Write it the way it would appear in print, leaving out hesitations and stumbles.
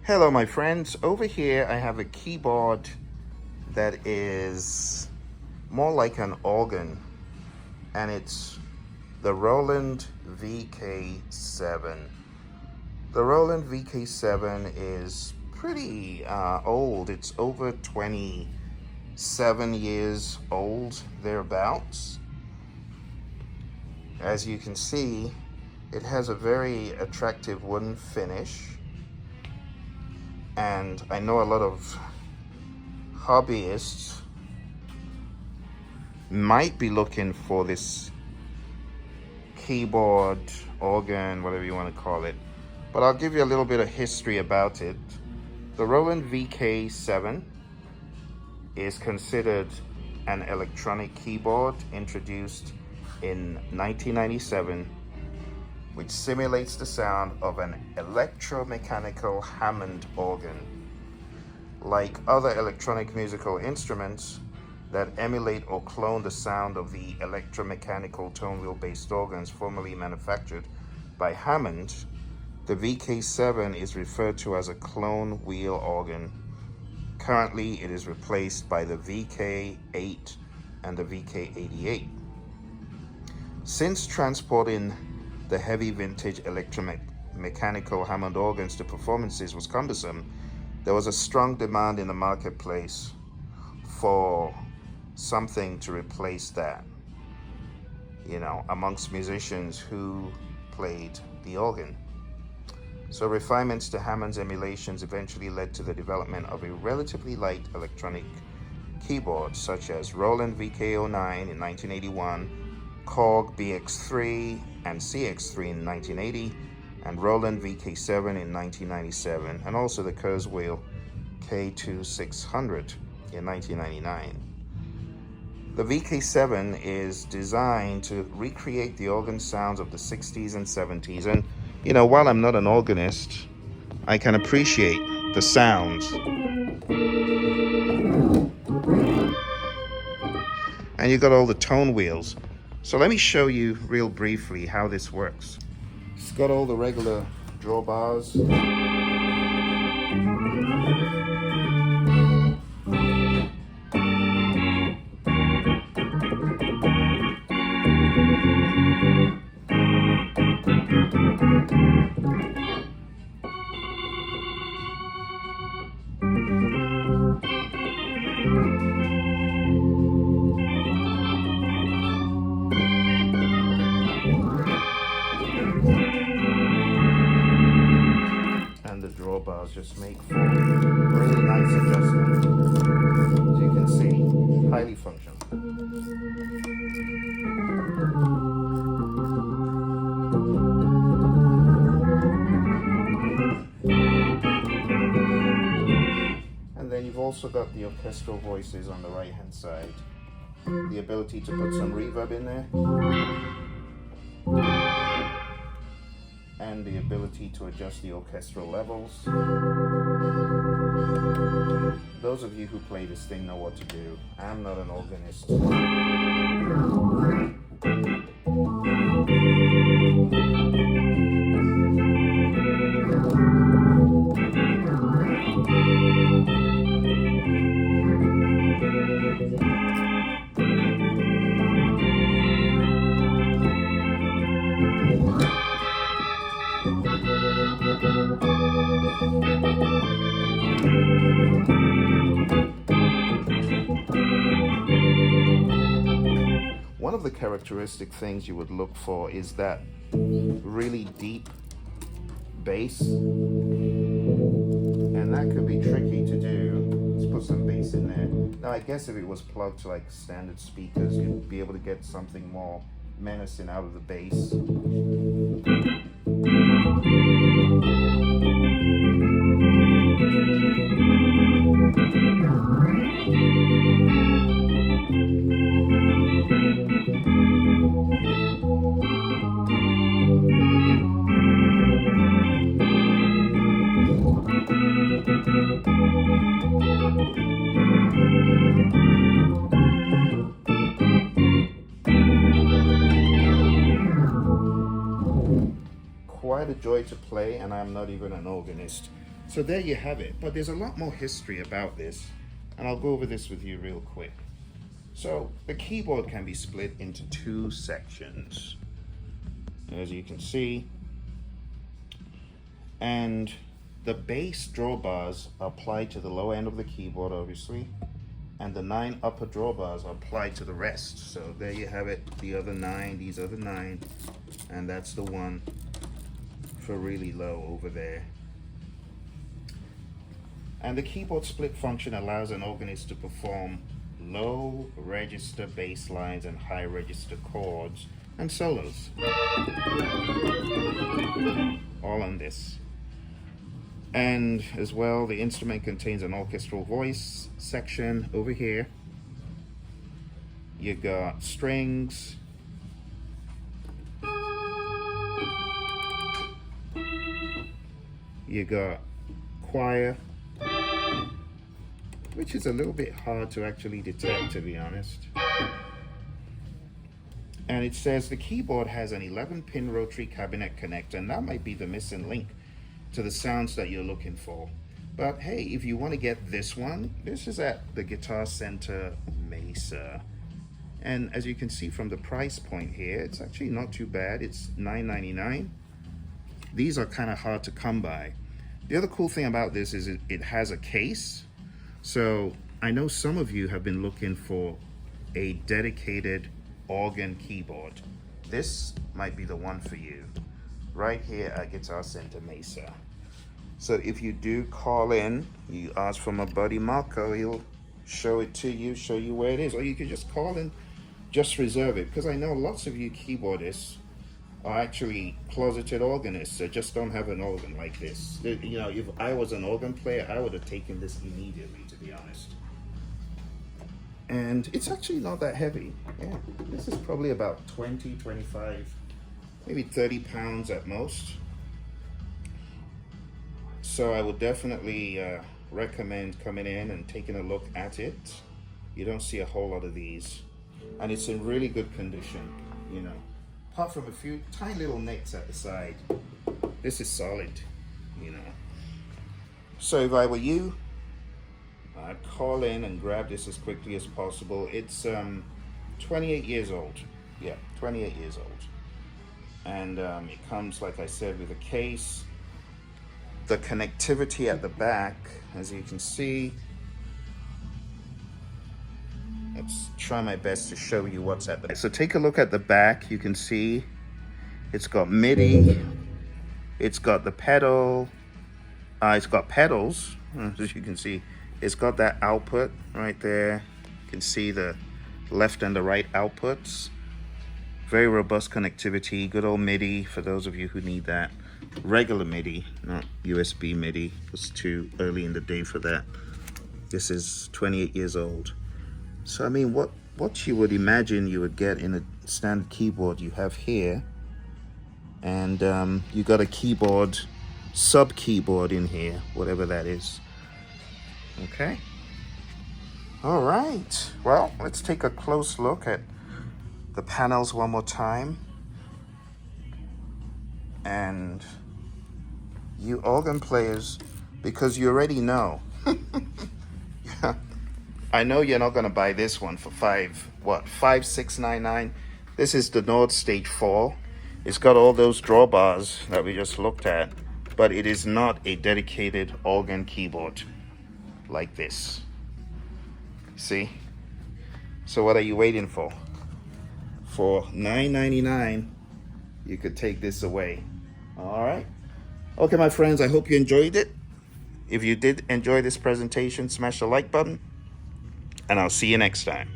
Hello my friends, over here I have a keyboard that is more like an organ, and it's the Roland VK-7. The Roland VK-7 is pretty old. It's over 27 years old, thereabouts. As you can see, it has a very attractive wooden finish. And I know a lot of hobbyists might be looking for this keyboard, organ, whatever you want to call it. But I'll give you a little bit of history about it. The Roland VK-7 is considered an electronic keyboard introduced in 1997, which simulates the sound of an electromechanical Hammond organ. Like other electronic musical instruments that emulate or clone the sound of the electromechanical tonewheel-based organs formerly manufactured by Hammond, the VK-7 is referred to as a clone wheel organ. Currently, it is replaced by the VK-8 and the VK-88. Since transporting the heavy vintage electromechanical Hammond organs to performances was cumbersome, there was a strong demand in the marketplace for something to replace that, amongst musicians who played the organ. So refinements to Hammond's emulations eventually led to the development of a relatively light electronic keyboard, such as Roland VK-09 in 1981, KORG BX-3 and CX-3 in 1980, and Roland VK-7 in 1997, and also the Kurzweil K2600 in 1999. The VK-7 is designed to recreate the organ sounds of the 60s and 70s, and while I'm not an organist, I can appreciate the sounds. And you got all the tone wheels. So let me show you real briefly how this works. It's got all the regular drawbars. Drawbars just make for really nice adjustment. As you can see, highly functional. And then you've also got the orchestral voices on the right hand side. The ability to put some reverb in there. And the ability to adjust the orchestral levels. Those of you who play this thing know what to do. I'm not an organist. One of the characteristic things you would look for is that really deep bass, and that could be tricky to do. Let's put some bass in there. Now I guess if it was plugged to like standard speakers, you'd be able to get something more menacing out of the bass. Quite a joy to play, and I'm not even an organist. So there you have it. But there's a lot more history about this, and I'll go over this with you real quick. So the keyboard can be split into two sections, as you can see, and the base drawbars are applied to the lower end of the keyboard, obviously, and the 9 upper drawbars are applied to the rest. So there you have it, the other 9, these other 9, and that's the one for really low over there. And the keyboard split function allows an organist to perform low register bass lines and high register chords and solos, all on this. And as well, the instrument contains an orchestral voice section over here. You got strings, you got choir, which is a little bit hard to actually detect, to be honest. And it says the keyboard has an 11-pin rotary cabinet connector, and that might be the missing link to the sounds that you're looking for. But hey, if you want to get this one, this is at the Guitar Center Mesa. And as you can see from the price point here, it's actually not too bad. It's $9.99. These are kind of hard to come by. The other cool thing about this is it has a case. So I know some of you have been looking for a dedicated organ keyboard. This might be the one for you, right here at Guitar Center Mesa. So if you do call in, you ask for my buddy Marco, he'll show it to you, show you where it is, or you can just call in, just reserve it, because I know lots of you keyboardists are actually closeted organists that just don't have an organ like this. You know, if I was an organ player, I would have taken this immediately, to be honest. And it's actually not that heavy. Yeah, this is probably about 20, 25, maybe 30 pounds at most. So I would definitely recommend coming in and taking a look at it. You don't see a whole lot of these, and it's in really good condition, you know, apart from a few tiny little nicks at the side. This is solid, you know. So if I were you, I'd call in and grab this as quickly as possible. It's 28 years old. Yeah, 28 years old. And it comes, like I said, with a case. The connectivity at the back, as you can see. Let's try my best to show you what's at the back. So take a look at the back. You can see it's got MIDI. It's got the pedal. It's got pedals, as you can see. It's got that output right there. You can see the left and the right outputs. Very robust connectivity, good old MIDI for those of you who need that. Regular MIDI, not USB MIDI. It's too early in the day for that. This is 28 years old. So I mean, what you would imagine you would get in a standard keyboard you have here. And you got a keyboard, sub keyboard in here, whatever that is. Okay. All right. Well, let's take a close look at the panels one more time. And you organ players, because you already know, yeah, I know you're not going to buy this one for $5,699. This is the Nord Stage 4. It's got all those drawbars that we just looked at, but it is not a dedicated organ keyboard like this. See? So what are you waiting for? For $9.99, you could take this away. All right. Okay, my friends, I hope you enjoyed it. If you did enjoy this presentation, smash the like button, and I'll see you next time.